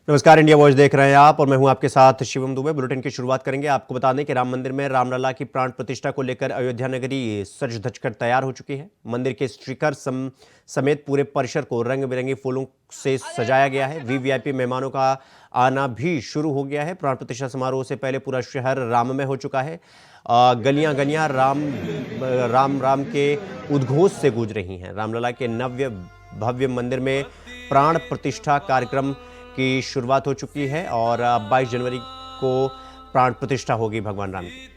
नमस्कार, India voice देख रहे हैं आप और मैं हूं आपके साथ शिवम दुबे। बुलेटिन की शुरुआत करेंगे। आपको बता दें कि राम मंदिर में रामलला की प्राण प्रतिष्ठा को लेकर अयोध्या नगरी सज धज कर तैयार हो चुकी है। मंदिर के शिखर समेत पूरे परिसर को रंग बिरंगे फूलों से सजाया गया है। वीवीआईपी मेहमानों का आना भी शुरू हो गया है। प्राण प्रतिष्ठा समारोह से पहले पूरा शहर राममय हो चुका है। गलियां गलियां राम राम राम के उद्घोष से गूंज रही हैं। रामलला के नव्य भव्य मंदिर में प्राण प्रतिष्ठा कार्यक्रम की शुरुआत हो चुकी है और 22 जनवरी को प्राण प्रतिष्ठा होगी भगवान राम की।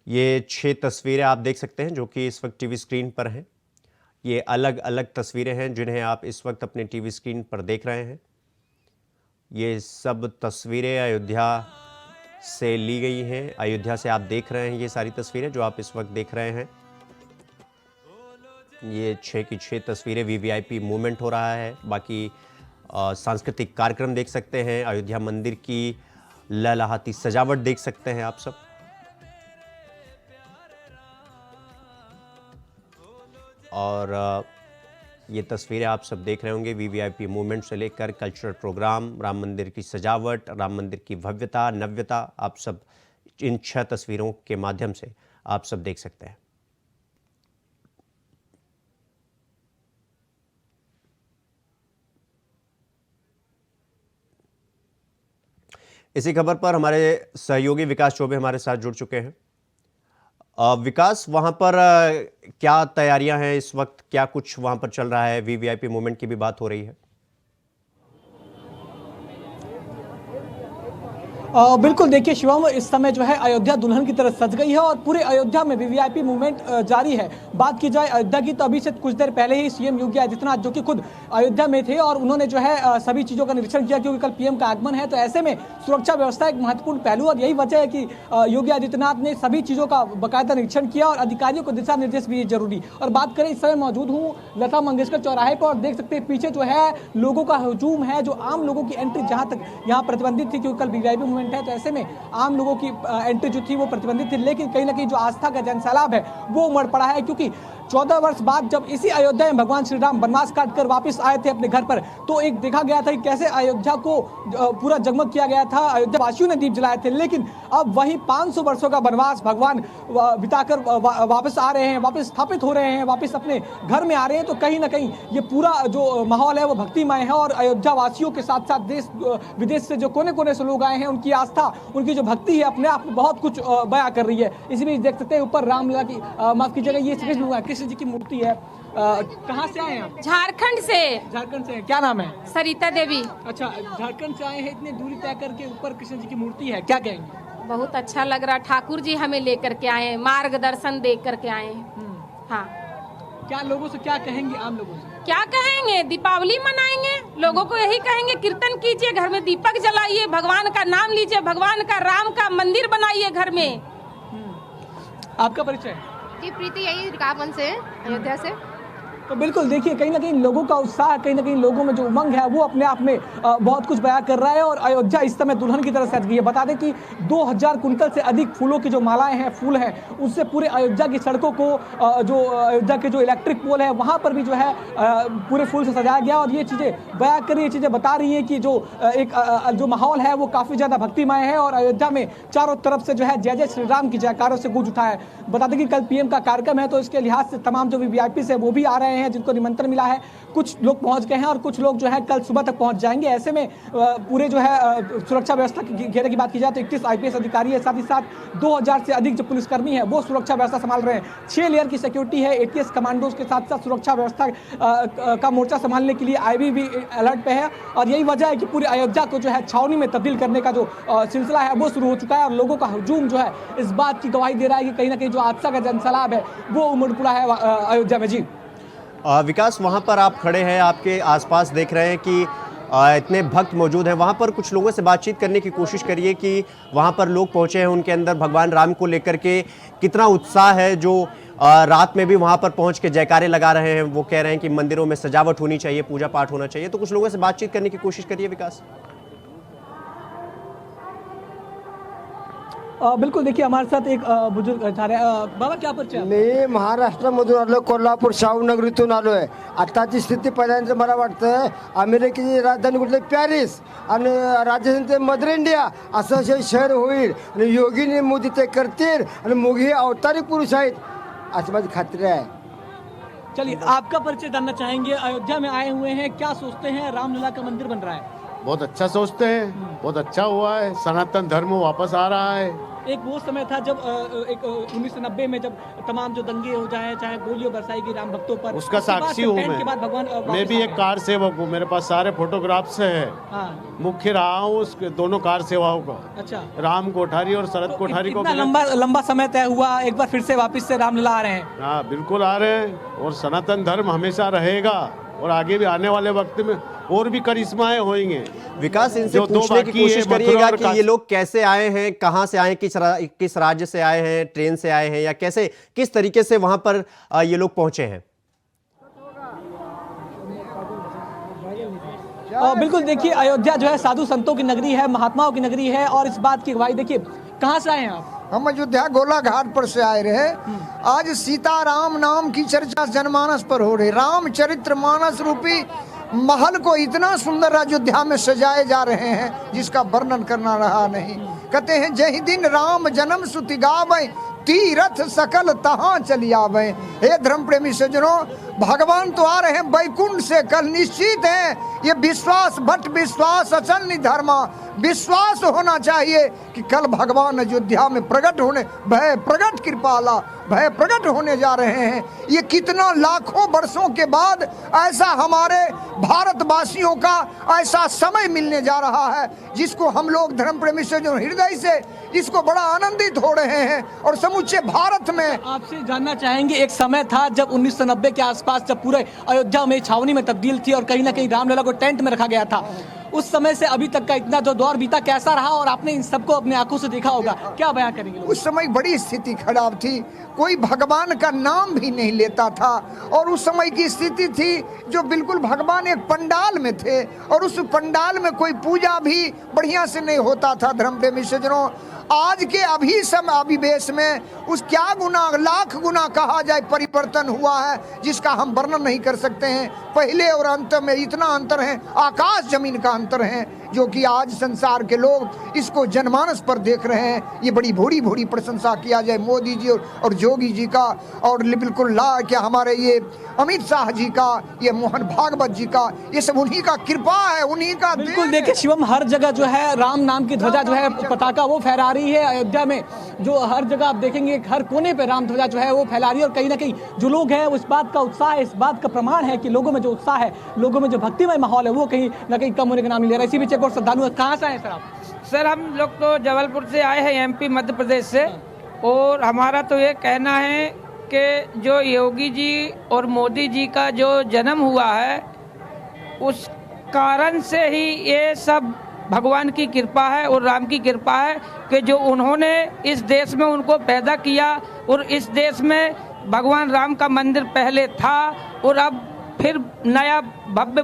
ये 6 तस्वीरें आप देख सकते हैं जो कि इस वक्त टीवी स्क्रीन पर हैं। ये अलग अलग तस्वीरें हैं जिन्हें आप इस वक्त अपने टीवी स्क्रीन पर देख रहे हैं। ये सब तस्वीरें अयोध्या से ली गई हैं। अयोध्या से आप देख रहे हैं ये सारी तस्वीरें जो आप इस वक्त देख रहे हैं। ये 6 की 6 तस्वीरें। वीवीआईपी मूवमेंट हो रहा है। बाकी सांस्कृतिक कार्यक्रम देख सकते हैं। अयोध्या मंदिर की लहलहाती सजावट देख सकते हैं आप सब। और ये तस्वीरें आप सब देख रहे होंगे। वीवीआईपी मूवमेंट से लेकर कल्चरल प्रोग्राम, राम मंदिर की सजावट, राम मंदिर की भव्यता, नव्यता, आप सब इन 6 तस्वीरों के माध्यम से आप सब देख सकते हैं। इसी खबर पर हमारे सहयोगी विकास चौबे हमारे साथ जुड़ चुके हैं। विकास, वहां पर क्या तैयारियां हैं इस वक्त, क्या कुछ वहां पर चल रहा है? वीवीआईपी मूवमेंट की भी बात हो रही है। बिल्कुल, देखिए शिवम, इस समय जो है अयोध्या दुल्हन की तरह सज गई है और पूरे अयोध्या में वीवीआईपी मूवमेंट जारी है। बात की जाए अयोध्या की तो अभी से कुछ देर पहले ही सीएम योगी आदित्यनाथ जो कि खुद अयोध्या में थे और उन्होंने जो है सभी चीज़ों का निरीक्षण किया क्योंकि कल पीएम का आगमन है। तो ऐसे में सुरक्षा व्यवस्था एक महत्वपूर्ण पहलू और यही वजह है कि योगी आदित्यनाथ ने सभी चीज़ों का बाकायदा निरीक्षण किया और अधिकारियों को दिशा निर्देश भी जरूरी। और बात करें, इस समय मौजूद हूँ लता मंगेशकर चौराहे पर और देख सकते हैं पीछे जो है लोगों का हुजूम है। जो आम लोगों की एंट्री जहाँ तक यहाँ प्रतिबंधित थी क्योंकि कल वीवीआईपी मूवमेंट है, तो ऐसे में आम लोगों की एंट्री जो थी वो प्रतिबंधित थी। लेकिन कहीं ना कहीं जो आस्था का जनसैलाब है वो उमड़ पड़ा है क्योंकि 14 वर्ष बाद जब इसी अयोध्या में भगवान श्री राम वनवास काटकर वापस आए थे अपने घर पर, तो एक देखा गया था कि कैसे अयोध्या को पूरा जगमग किया गया था। अयोध्या वासियों ने दीप जलाए थे। लेकिन अब वही 500 वर्षों का वनवास भगवान बिताकर वापस आ रहे हैं, वापस स्थापित हो रहे हैं, वापस अपने घर में आ रहे हैं। तो कहीं ना कहीं ये पूरा जो माहौल है वो भक्तिमय है और अयोध्या वासियों के साथ साथ देश विदेश से जो कोने कोने से लोग आए हैं उनकी आस्था, उनकी जो भक्ति है अपने आप में बहुत कुछ बयां कर रही है। इसी बीच देख सकते हैं ऊपर रामलला की माफ कीजिएगा, ये कृष्ण जी की मूर्ति है। कहाँ से आए हैं आप? झारखंड से। झारखंड से। क्या नाम है? सरिता देवी। अच्छा, झारखंड से आए हैं, इतनी दूरी तय करके ऊपर कृष्ण जी की मूर्ति है, क्या कहेंगे? बहुत अच्छा लग रहा। ठाकुर जी हमें लेकर के आए हैं, मार्गदर्शन दे करके आए हैं। हाँ, क्या लोगों से क्या कहेंगे? आम लोगों से क्या कहेंगे? दीपावली मनाएंगे, लोगों को यही कहेंगे कीर्तन कीजिए, घर में दीपक जलाइए, भगवान का नाम लीजिए, भगवान का राम का मंदिर बनाइए घर में। आपका परिचय? जी, प्रीति, यही रिकाबगंज से, अयोध्या से। तो बिल्कुल देखिए कहीं ना कहीं लोगों का उत्साह, कहीं ना कहीं लोगों में जो उमंग है वो अपने आप में बहुत कुछ बयां कर रहा है और अयोध्या इस समय दुल्हन की तरह सज गई है। बता दें कि 2000 कुंटल से अधिक फूलों की जो मालाएं हैं, फूल हैं, उससे पूरे अयोध्या की सड़कों को, जो अयोध्या के जो इलेक्ट्रिक पोल है वहाँ पर भी जो है पूरे फूल से सजाया गया। और ये चीज़ें बयां कर, ये चीज़ें बता रही हैं कि जो एक जो माहौल है वो काफ़ी ज़्यादा भक्तिमय है और अयोध्या में चारों तरफ से जो है जय जय श्री राम की जयकारों से गूंज उठा है। बता दें कि कल पीएम का कार्यक्रम है तो इसके लिहाज से तमाम जो वीवीआईपी है वो भी आ रहे हैं जिनको निमंत्रण मिला है। कुछ लोग पहुंच गए हैं और कुछ लोग जो है कल सुबह तक पहुंच जाएंगे। ऐसे में पूरे जो है सुरक्षा व्यवस्था की घेरे की बात की जाए तो 31 आईपीएस अधिकारी है, साथ ही साथ 2000 से अधिक जो पुलिसकर्मी है वो सुरक्षा व्यवस्था संभाल रहे हैं। 6 लेयर की सिक्योरिटी है। एटीएस कमांडोज के साथ साथ सुरक्षा व्यवस्था का मोर्चा संभालने के लिए आईबी भी अलर्ट पे है और यही वजह है कि पूरे अयोध्या को जो है छावनी में तब्दील करने का जो सिलसिला है वो शुरू हो चुका है और लोगों का हुजूम जो है इस बात की गवाही दे रहा है कि कहीं ना कहीं जो आस्था का जनसैलाब है वो उमड़ पड़ा है अयोध्या में। जी विकास, वहाँ पर आप खड़े हैं, आपके आसपास देख रहे हैं कि इतने भक्त मौजूद हैं। वहाँ पर कुछ लोगों से बातचीत करने की कोशिश करिए कि वहाँ पर लोग पहुँचे हैं, उनके अंदर भगवान राम को लेकर के कितना उत्साह है, जो रात में भी वहां पर पहुंच के जयकारे लगा रहे हैं। वो कह रहे हैं कि मंदिरों में सजावट होनी चाहिए, पूजा पाठ होना चाहिए। तो कुछ लोगों से बातचीत करने की कोशिश करिए विकास। बिल्कुल, देखिए हमारे साथ एक बुजुर्ग जा रहे हैं। बाबा क्या परिचय आपका? मी महाराष्ट्रामधून आलो, कोल्हापूर शाहूनगरीतून आलो आहे। आताची स्थिती पहिल्यांदा मला वाटतं अमेरिकेची राजधानी कुठली पॅरिस आणि राजधानी ते मदर इंडिया असं जे शहर होईल आणि योगीने मोदी ते करतील आणि मोदी हे अवतारी पुरुष आहेत अशी माझी खात्री आहे। चलिए, आपका परिचय जानना चाहेंगे। अयोध्या में आए हुए हैं, क्या सोचते हैं? रामलला का मंदिर बन रहा है, बहुत अच्छा सोचते हैं, बहुत अच्छा हुआ है, सनातन धर्म वापस आ रहा है। एक वो समय था जब 1990 में जब तमाम जो दंगे हो जाए, चाहे गोलियों बरसाई गई राम भक्तों पर, उसका उसके बाद साक्षी से हूँ टेंट के बाद भगवान मैं वापस भी आ एक गए। कार सेवक हूँ, मेरे पास सारे फोटोग्राफ्स हैं। हाँ, मुख्य रहा हूँ उसके दोनों कार सेवाओं का, अच्छा। राम कोठारी और शरद तो कोठारी को इतना मैंने- लंबा समय तय हुआ, एक बार फिर से वापस से रामलला आ रहे हैं। हाँ बिल्कुल आ रहे हैं, और सनातन धर्म हमेशा रहेगा और आगे भी आने वाले वक्त में और भी करिश्माएं होंगे। विकास, इनसे जो दो पूछने की बाकी है, कोशिश मथुरा करिएगा और कि काशी। ये लोग कैसे आए हैं, कहां से आए हैं, किस राज्य से आए हैं, ट्रेन से आए हैं, या कैसे किस तरीके से वहां पर ये लोग पहुंचे हैं। बिल्कुल, देखिए अयोध्या जो है साधु संतों की नगरी है, महात्माओं की नगरी है, और इस बात की गवाही देखिए। कहाँ से आए हैं आप? हम अयोध्या गोला घाट पर से आए रहे। आज सीताराम नाम की चर्चा जनमानस पर हो रही। रामचरित्र मानस रूपी महल को इतना सुंदर अयोध्या में सजाए जा रहे हैं जिसका वर्णन करना रहा नहीं। कहते हैं जय दिन राम जन्म सुति गावे, तीरथ सकल तहां चली आवे। हे धर्म प्रेमी सज्जनों, भगवान तो आ रहे हैं बैकुंठ से, कल निश्चित है। ये विश्वास भट्ट विश्वास अचल निधर्मा, विश्वास होना चाहिए कि कल भगवान अयोध्या में प्रकट होने, भय प्रकट कृपाला भय प्रकट होने जा रहे हैं। ये कितना लाखों वर्षों के बाद ऐसा हमारे भारतवासियों का ऐसा समय मिलने जा रहा है जिसको हम लोग धर्म प्रेमी से जो हृदय से इसको बड़ा आनंदित हो रहे हैं। और समूचे भारत में आपसे जानना चाहेंगे, एक समय था जब 1990 के आसपास जब पूरे अयोध्या में छावनी में तब्दील थी और कहीं ना कहीं रामलला को टेंट में रखा गया था। उस समय से अभी तक का इतना जो दौर बीता, कैसा रहा? और आपने इन सबको अपने आंखों से देखा होगा, क्या बयां करेंगे? उस समय बड़ी स्थिति खराब थी, कोई भगवान का नाम भी नहीं लेता था। और उस समय की स्थिति थी जो बिल्कुल भगवान एक पंडाल में थे और उस पंडाल में कोई पूजा भी बढ़िया से नहीं होता था। धर्म प्रेमी सज्जनों, आज के अभी समय अभिवेश में उस क्या गुना लाख गुना कहा जाए परिवर्तन हुआ है जिसका हम वर्णन नहीं कर सकते हैं। पहले और अंत में इतना अंतर है, आकाश जमीन का अंतर है, जो कि आज संसार के लोग इसको जनमानस पर देख रहे हैं। ये बड़ी भोरी भोरी प्रशंसा किया जाए मोदी जी और जोगी जी का, और बिल्कुल क्या हमारे ये अमित शाह जी का, ये मोहन भागवत जी का, ये सब उन्हीं का कृपा है, उन्हीं का। बिल्कुल, देखिए शिवम, हर जगह जो है राम नाम की ध्वजा जो है, पताका वो फहरा रही है अयोध्या में। जो हर जगह आप देखेंगे, हर कोने पे राम ध्वजा जो है वो फैला रही है। और कहीं ना कहीं जो लोग हैं उस बात का उत्साह है, इस बात का प्रमाण है कि लोगों में जो उत्साह है, लोगों में जो भक्तिमय माहौल है, वो कहीं ना कहीं कम होने का नाम नहीं ले रहा। इसी बीच एक और श्रद्धालु है। कहाँ से आए सर आप? सर हम लोग तो जबलपुर से आए हैं, एमपी मध्य प्रदेश से। और हमारा तो ये कहना है कि जो योगी जी और मोदी जी का जो जन्म हुआ है उस कारण से ही ये सब भगवान की कृपा है और राम की कृपा है कि जो उन्होंने इस देश में उनको पैदा किया। और इस देश में भगवान राम का मंदिर पहले था और अब फिर नया भव्य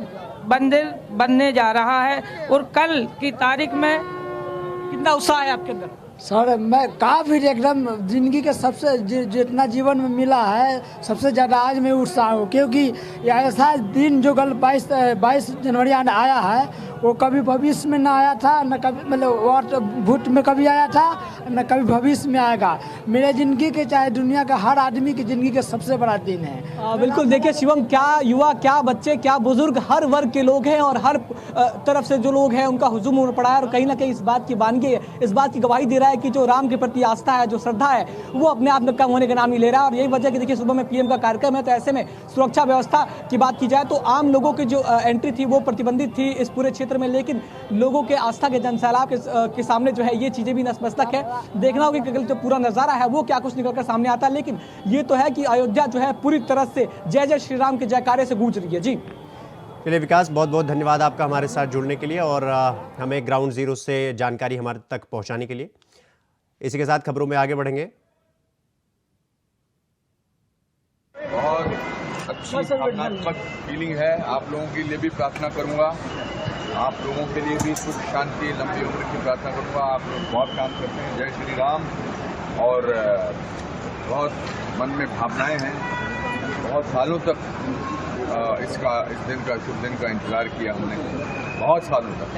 मंदिर बनने जा रहा है। और कल की तारीख में कितना उत्साह है आपके अंदर? सर मैं काफ़ी एकदम जिंदगी के सबसे जितना जीवन में मिला है सबसे ज़्यादा आज मैं उत्साह हूँ, क्योंकि ऐसा दिन जो कल 22 जनवरी आया है वो कभी भविष्य में ना आया था, न कभी मतलब भूत में कभी आया था, न कभी भविष्य में आएगा। मेरे ज़िंदगी के चाहे दुनिया का हर आदमी की ज़िंदगी का सबसे बड़ा दिन है। बिल्कुल, देखिए शिवम, क्या युवा, क्या बच्चे, क्या बुजुर्ग, हर वर्ग के लोग हैं और हर तरफ से जो लोग हैं उनका हुजूम उमड़ पड़ा है। और कहीं ना कहीं इस बात की वानगी, इस बात की गवाही दे रहा है कि जो राम के प्रति आस्था है, जो श्रद्धा है, वो अपने आप में कम होने का नाम नहीं ले रहा है। और यही वजह कि देखिए सुबह में पीएम का कार्यक्रम है, तो ऐसे में सुरक्षा व्यवस्था की बात की जाए तो आम लोगों की जो एंट्री थी वो प्रतिबंधित थी इस पूरे क्षेत्र में। लेकिन लोगों के आस्था के जनसैलाब के सामने जो है ये चीजें भी नतमस्तक है। देखना होगा कि कल जो पूरा नजारा है वो क्या कुछ निकलकर सामने आता है। लेकिन ये तो है कि अयोध्या जो है पूरी तरह से जय जय श्री राम के जयकारे से गूंज रही है। जी चलिए विकास, बहुत बहुत धन्यवाद आपका हमारे साथ जुड़ने के लिए और हमें ग्राउंड जीरो से जानकारी हमारे तक पहुंचाने के लिए। इसी के साथ खबरों में आगे बढ़ेंगे। अच्छी भावनात्मक फीलिंग है। आप लोगों के लिए भी प्रार्थना करूंगा, आप लोगों के लिए भी सुख शांति लंबी उम्र की प्रार्थना करूंगा। आप लोग बहुत काम करते हैं, जय श्री राम। और बहुत मन में भावनाएं हैं, बहुत सालों तक इस शुभ दिन का इंतजार किया हमने, बहुत सालों तक।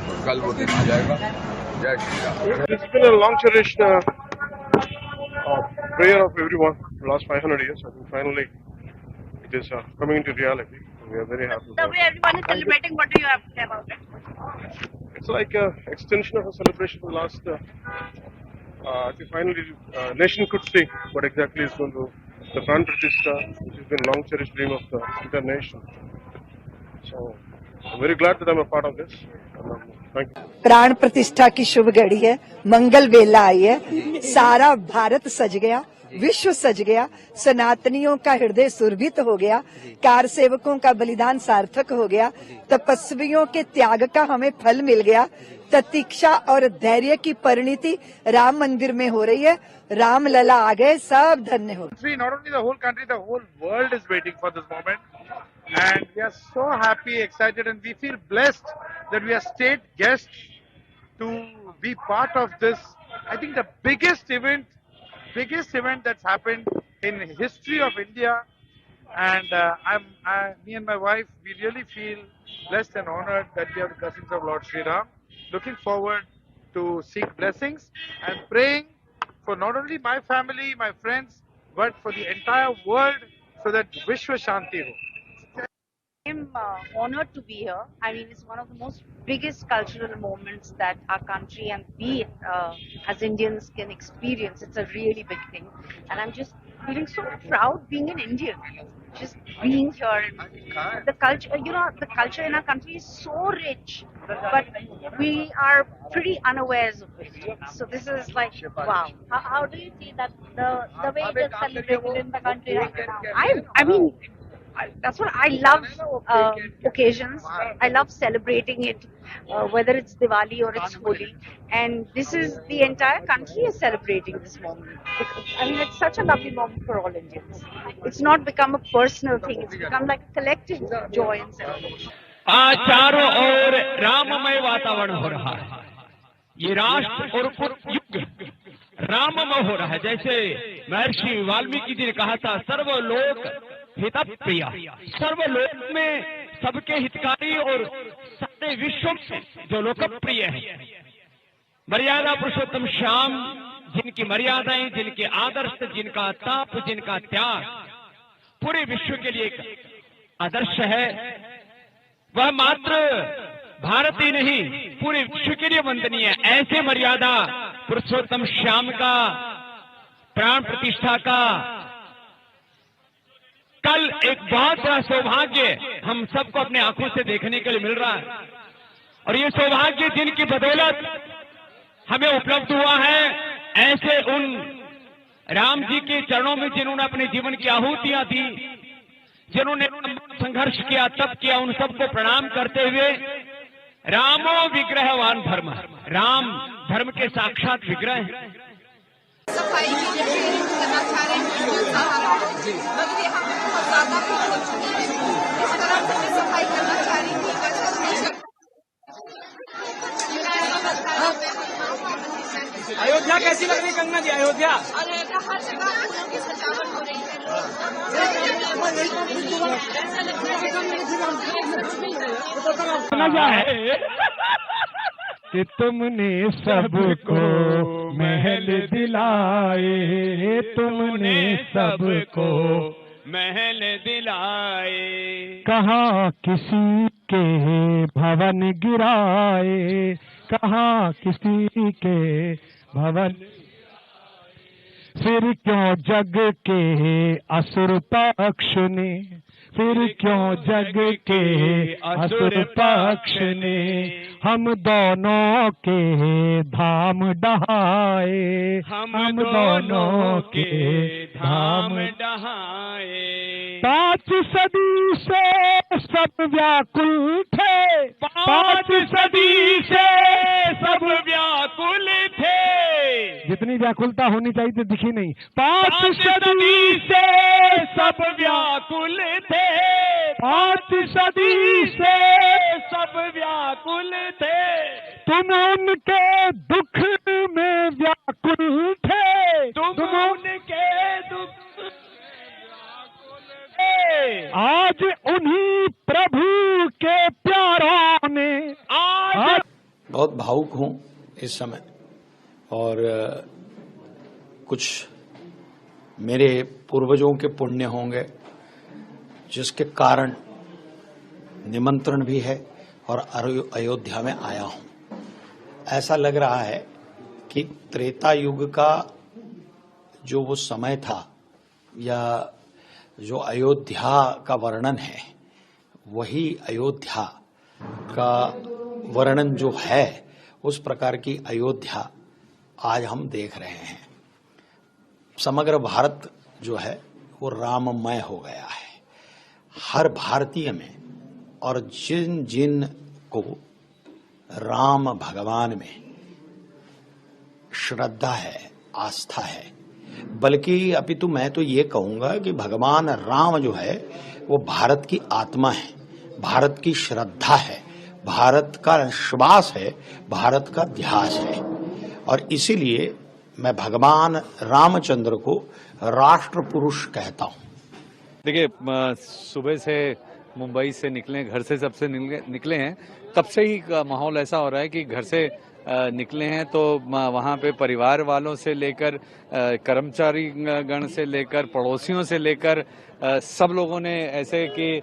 तो कल वो दिन आ जाएगा। जय Shri Ram. It's been a long cherished prayer of everyone for the last 500 years. I think finally it is coming into reality. We are very happy. The way everyone is celebrating, what do you have to say about it? It's like an extension of a celebration for the last. I think finally nation could see what exactly is going to the Pran Pratishtha, which has been a long cherished dream of the entire nation. So I'm very glad that I'm a part of this. Thank you. प्राण प्रतिष्ठा की शुभ घड़ी है, मंगल बेला आई है, सारा भारत सज गया, विश्व सज गया, सनातनियों का हृदय सुरभित हो गया, कार सेवकों का बलिदान सार्थक हो गया, तपस्वियों के त्याग का हमें फल मिल गया, प्रतीक्षा और धैर्य की परिणति राम मंदिर में हो रही है, राम लला आ गए, सब धन्य हो। Not only the whole country, the whole world is waiting for this moment, and we are so happy, excited, and we feel blessed that we are state guests to be part of this. I think the biggest event that's happened in history of India, and me and my wife, we really feel blessed and honored that we have the blessings of Lord Sri Ram. Looking forward to seek blessings and praying for not only my family, my friends, but for the entire world, so that Vishwa Shanti ho. I'm honored to be here. I mean, it's one of the most biggest cultural moments that our country and we as Indians can experience. It's a really big thing. And I'm just feeling so proud being an Indian. Just being here. And the culture, the culture in our country is so rich, but we are pretty unawares of it. So this is like, wow. How do you see that the way it is celebrated in the country right now? I mean, that's what I love occasions. I love celebrating it, whether it's Diwali or it's Holi. And this is, the entire country is celebrating this moment. I mean, it's such a lovely moment for all Indians. It's not become a personal thing. It's become like a collective joy and celebration. आज चारों ओर राममय वातावरण हो रहा है। ये राष्ट्र और पूरा युग राममय हो रहा है। जैसे महर्षि वाल्मीकि जी ने कहा था, सर्वलोक हितप्रिय, सर्वलोक में सबके हितकारी और सारे विश्व में जो लोकप्रिय है। मर्यादा पुरुषोत्तम श्याम, जिनकी मर्यादाएं, जिनके आदर्श, जिनका ताप, जिनका त्याग पूरे विश्व के लिए एक आदर्श है, वह मात्र भारत ही नहीं पूरे विश्व के लिए वंदनीय है। ऐसे मर्यादा पुरुषोत्तम श्याम का प्राण प्रतिष्ठा का कल एक बहुत बड़ा सौभाग्य हम सबको अपने आंखों से देखने के लिए मिल रहा है। और ये सौभाग्य जिनकी बदौलत हमें उपलब्ध हुआ है, ऐसे उन राम जी के चरणों में जिन्होंने अपने जीवन की आहुतियां दी, जिन्होंने संघर्ष किया, तप किया, उन सबको प्रणाम करते हुए रामो विग्रहवान धर्म, राम धर्म के साक्षात विग्रह हैं। सफाई की जो ट्रेनिंग करना चाह रहे हैं मगर यहाँ पे बहुत ज्यादा भीड़ हो चुकी है। इस तरह से मैं सफाई करना चाह रही थी। अयोध्या कैसी लग रही है कंगना जी? अयोध्या हर जगह फूलों की सजावट हो रही है। ऐसा है कि तुमने सबको महल दिलाए, तुमने सबको महल दिलाए, कहाँ किसी के भवन गिराए, कहाँ किसी के भवन, फिर क्यों जग के असुर पक्ष ने, फिर क्यों जग के असुर पक्ष ने हम दोनों के धाम डहाए, हम दोनों के धाम डहाए। 5 सदी से सब व्याकुल थे, 5 सदी से सब व्याकुल थे, जितनी व्याकुलता होनी चाहिए तो दिखी नहीं। 5 सदी से सब व्याकुल व्याकुल थे, 5 सदी से सब व्याकुल थे, तुम उनके दुख में व्याकुल थे, तुम उनके दुख आज उन्हीं प्रभु के प्यारों ने आज बहुत भावुक हूं इस समय और कुछ मेरे पूर्वजों के पुण्य होंगे जिसके कारण निमंत्रण भी है और अयोध्या में आया हूं। ऐसा लग रहा है कि त्रेता युग का जो वो समय था या जो अयोध्या का वर्णन है वही अयोध्या का वर्णन जो है उस प्रकार की अयोध्या आज हम देख रहे हैं। समग्र भारत जो है वो राममय हो गया है। हर भारतीय में और जिन जिन को राम भगवान में श्रद्धा है, आस्था है, बल्कि अपितु मैं तो ये कहूंगा कि भगवान राम जो है वो भारत की आत्मा है, भारत की श्रद्धा है, भारत का विश्वास है, भारत का ध्यास है। और इसीलिए मैं भगवान रामचंद्र को राष्ट्र पुरुष कहता हूं। देखिए, सुबह से मुंबई से निकले, घर से सबसे निकले हैं, तब से ही माहौल ऐसा हो रहा है कि घर से निकले हैं तो वहाँ पे परिवार वालों से लेकर कर्मचारी गण से लेकर पड़ोसियों से लेकर सब लोगों ने ऐसे कि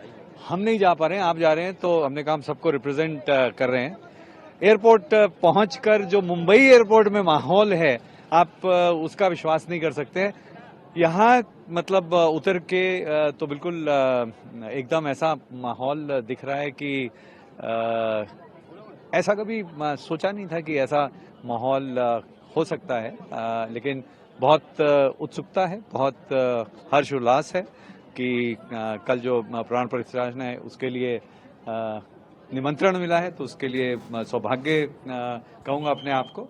हम नहीं जा पा रहे हैं, आप जा रहे हैं, तो हमने कहा हम सबको रिप्रेजेंट कर रहे हैं। एयरपोर्ट पहुंचकर जो मुंबई एयरपोर्ट में माहौल है आप उसका विश्वास नहीं कर सकते। यहाँ मतलब उतर के तो बिल्कुल एकदम ऐसा माहौल दिख रहा है कि ऐसा कभी सोचा नहीं था कि ऐसा माहौल हो सकता है, लेकिन बहुत उत्सुकता है, बहुत हर्ष उल्लास है कि कल जो प्राण प्रतिष्ठा है उसके लिए निमंत्रण मिला है, तो उसके लिए सौभाग्य कहूँगा अपने आप को।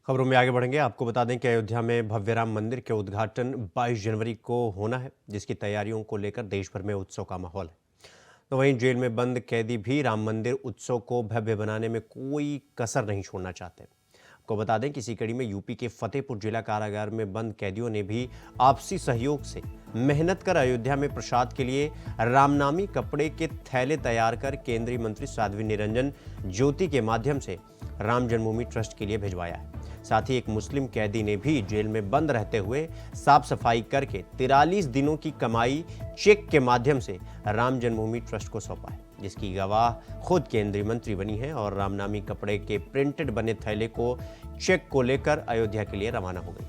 खबरों में आगे बढ़ेंगे। आपको बता दें कि अयोध्या में भव्य राम मंदिर के उद्घाटन 22 जनवरी को होना है, जिसकी तैयारियों को लेकर देश भर में उत्सव का माहौल है। तो वहीं जेल में बंद कैदी भी राम मंदिर उत्सव को भव्य बनाने में कोई कसर नहीं छोड़ना चाहते। आपको बता दें कि इसी कड़ी में यूपी के फतेहपुर जिला कारागार में बंद कैदियों ने भी आपसी सहयोग से मेहनत कर अयोध्या में प्रसाद के लिए रामनामी कपड़े के थैले तैयार कर केंद्रीय मंत्री साध्वी निरंजन ज्योति के माध्यम से राम जन्मभूमि ट्रस्ट के लिए भिजवाया है। साथ ही एक मुस्लिम कैदी ने भी जेल में बंद रहते हुए साफ सफाई करके 43 दिनों की कमाई चेक के माध्यम से राम जन्मभूमि ट्रस्ट को सौंपा है, जिसकी गवाह खुद केंद्रीय मंत्री बनी है और रामनामी कपड़े के प्रिंटेड बने थैले को चेक को लेकर अयोध्या के लिए रवाना हो गई।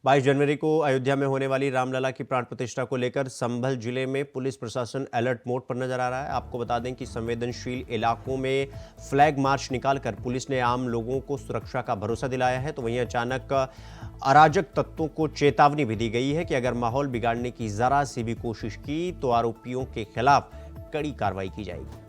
बाईस जनवरी को अयोध्या में होने वाली रामलला की प्राण प्रतिष्ठा को लेकर संभल जिले में पुलिस प्रशासन अलर्ट मोड पर नजर आ रहा है। आपको बता दें कि संवेदनशील इलाकों में फ्लैग मार्च निकालकर पुलिस ने आम लोगों को सुरक्षा का भरोसा दिलाया है। तो वहीं अचानक अराजक तत्वों को चेतावनी भी दी गई है कि अगर माहौल बिगाड़ने की जरा सी भी कोशिश की तो आरोपियों के खिलाफ कड़ी कार्रवाई की जाएगी।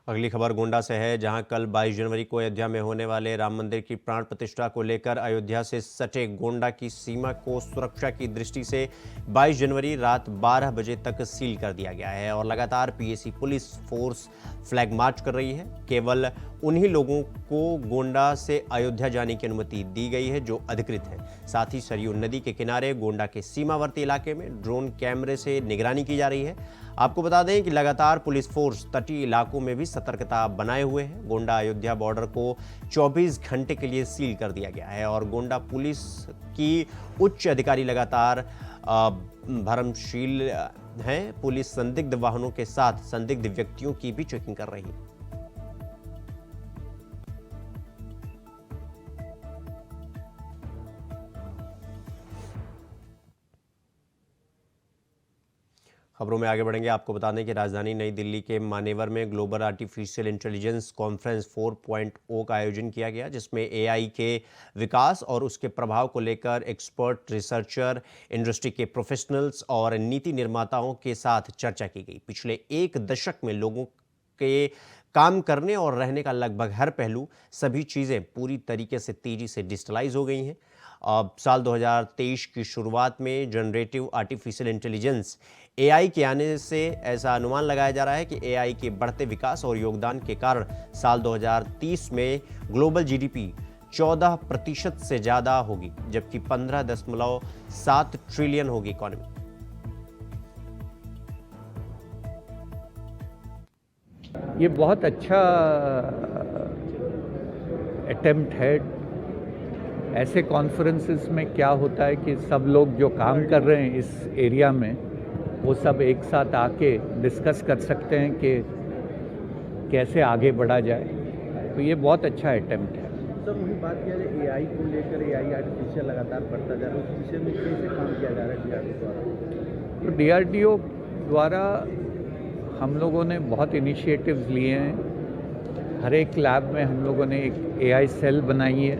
अगली खबर गोंडा से है, जहां कल 22 जनवरी को अयोध्या में होने वाले राम मंदिर की प्राण प्रतिष्ठा को लेकर अयोध्या से सटे गोंडा की सीमा को सुरक्षा की दृष्टि से 22 जनवरी रात 12 बजे तक सील कर दिया गया है और लगातार PAC police force flag march कर रही है। केवल उन्हीं लोगों को गोंडा से अयोध्या जाने की अनुमति दी गई है जो अधिकृत हैं। साथ ही सरयू नदी के किनारे गोंडा के सीमावर्ती इलाके में ड्रोन कैमरे से निगरानी की जा रही है। आपको बता दें कि लगातार पुलिस फोर्स तटीय इलाकों में भी सतर्कता बनाए हुए है। गोंडा अयोध्या बॉर्डर को 24 घंटे के लिए सील कर दिया गया है और गोंडा पुलिस की उच्च अधिकारी लगातार भरमशील हैं। पुलिस संदिग्ध वाहनों के साथ संदिग्ध व्यक्तियों की भी चेकिंग कर रही है। खबरों में आगे बढ़ेंगे। आपको बता दें कि राजधानी नई दिल्ली के मानेवर में ग्लोबल आर्टिफिशियल इंटेलिजेंस कॉन्फ्रेंस 4.0 का आयोजन किया गया, जिसमें एआई के विकास और उसके प्रभाव को लेकर एक्सपर्ट, रिसर्चर, इंडस्ट्री के प्रोफेशनल्स और नीति निर्माताओं के साथ चर्चा की गई। पिछले एक दशक में लोगों के काम करने और रहने का लगभग हर पहलू, सभी चीज़ें पूरी तरीके से तेजी से डिजिटलाइज हो गई हैं। अब साल 2023 की शुरुआत में जनरेटिव आर्टिफिशियल इंटेलिजेंस एआई के आने से ऐसा अनुमान लगाया जा रहा है कि एआई के बढ़ते विकास और योगदान के कारण साल 2030 में ग्लोबल जीडीपी 14% से ज़्यादा होगी, जबकि 15.7 ट्रिलियन होगी इकॉनमी। ये बहुत अच्छा अटेम्प्ट है। ऐसे कॉन्फ्रेंसेस में क्या होता है कि सब लोग जो काम कर रहे हैं इस एरिया में, वो सब एक साथ आके डिस्कस कर सकते हैं कि कैसे आगे बढ़ा जाए। तो ये बहुत अच्छा अटेम्प्ट है। सर, वही बात किया जाए एआई को लेकर, एआई आर्टिफिशियल लगातार बढ़ता जा रहा है, उस विषय में कैसे काम किया जा रहा है डीआरडीओ द्वारा? तो डीआरडीओ द्वारा हम लोगों ने बहुत इनिशिएटिव्स लिए हैं। हर एक लैब में हम लोगों ने एक एआई सेल बनाई है।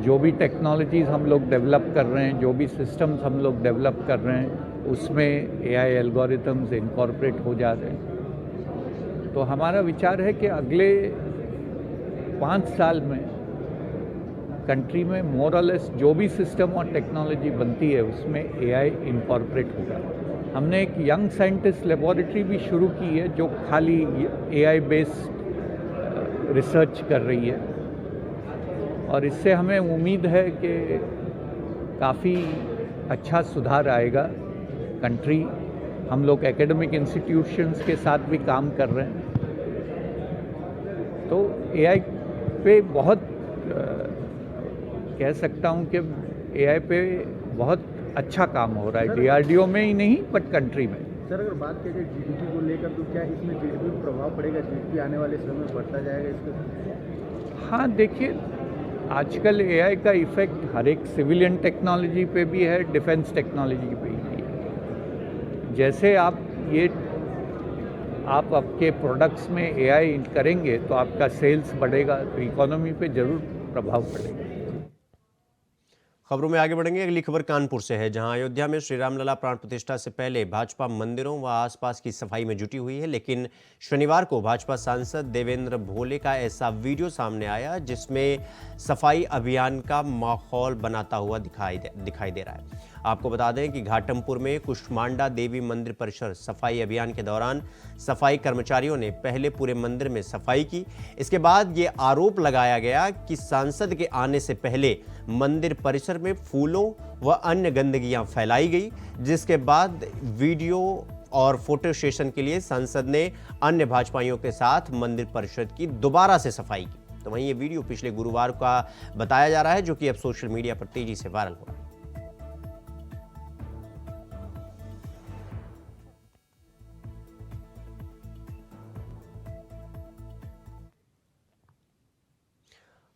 जो भी टेक्नोलॉजीज़ हम लोग डेवलप कर रहे हैं, जो भी सिस्टम्स हम लोग डेवलप कर रहे हैं, उसमें एआई एल्गोरिथम्स इनकॉर्पोरेट हो जा रहे हैं। तो हमारा विचार है कि अगले 5 साल में कंट्री में मोर और लेस जो भी सिस्टम और टेक्नोलॉजी बनती है उसमें एआई इनकॉर्पोरेट होगा। हमने एक यंग साइंटिस्ट लेबोरेटरी भी शुरू की है जो खाली एआई बेस्ड रिसर्च कर रही है, और इससे हमें उम्मीद है कि काफ़ी अच्छा सुधार आएगा कंट्री। हम लोग एकेडमिक इंस्टीट्यूशंस के साथ भी काम कर रहे हैं। तो एआई पे बहुत कह सकता हूँ कि एआई पे बहुत अच्छा काम हो रहा है, डीआरडीओ में ही नहीं बट कंट्री में। सर, अगर बात की जाए जीडीपी को लेकर, तो क्या इसमें जीडीपी पर प्रभाव पड़ेगा? जीडीपी आने वाले समय में बढ़ता जाएगा इसका? हाँ, देखिए आजकल एआई का इफेक्ट हर एक सिविलियन टेक्नोलॉजी पे भी है, डिफेंस टेक्नोलॉजी पे भी है। जैसे आप आपके प्रोडक्ट्स में एआई करेंगे तो आपका सेल्स बढ़ेगा, तो इकोनॉमी पे जरूर प्रभाव पड़ेगा। खबरों में आगे बढ़ेंगे। अगली खबर कानपुर से है, जहां अयोध्या में श्री रामलला प्राण प्रतिष्ठा से पहले भाजपा मंदिरों व आसपास की सफाई में जुटी हुई है, लेकिन शनिवार को भाजपा सांसद देवेंद्र भोले का ऐसा वीडियो सामने आया जिसमें सफाई अभियान का माहौल बनाता हुआ दिखाई दे रहा है। आपको बता दें कि घाटमपुर में कुष्मांडा देवी मंदिर परिसर सफाई अभियान के दौरान सफाई कर्मचारियों ने पहले पूरे मंदिर में सफाई की। इसके बाद ये आरोप लगाया गया कि सांसद के आने से पहले मंदिर परिसर में फूलों व अन्य गंदगियां फैलाई गई, जिसके बाद वीडियो और फोटो सेशन के लिए सांसद ने अन्य भाजपाइयों के साथ मंदिर परिसर की दोबारा से सफाई की। तो वहीं ये वीडियो पिछले गुरुवार का बताया जा रहा है, जो कि अब सोशल मीडिया पर तेजी से वायरल हो रहा है।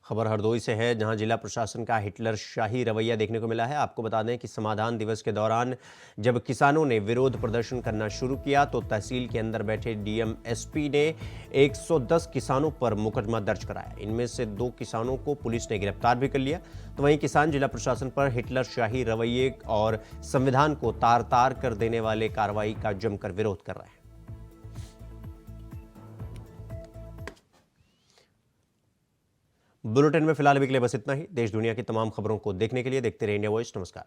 खबर हरदोई से है, जहां जिला प्रशासन का हिटलर शाही रवैया देखने को मिला है। आपको बता दें कि समाधान दिवस के दौरान जब किसानों ने विरोध प्रदर्शन करना शुरू किया तो तहसील के अंदर बैठे डीएम एसपी ने 110 किसानों पर मुकदमा दर्ज कराया। इनमें से 2 किसानों को पुलिस ने गिरफ्तार भी कर लिया। तो वहीं किसान जिला प्रशासन पर हिटलर शाही रवैये और संविधान को तार तार कर देने वाले कार्रवाई का जमकर विरोध कर रहे हैं। बुलेटिन में फिलहाल अभी के लिए बस इतना ही। देश दुनिया की तमाम खबरों को देखने के लिए देखते रहिए इंडिया वॉइस। नमस्कार।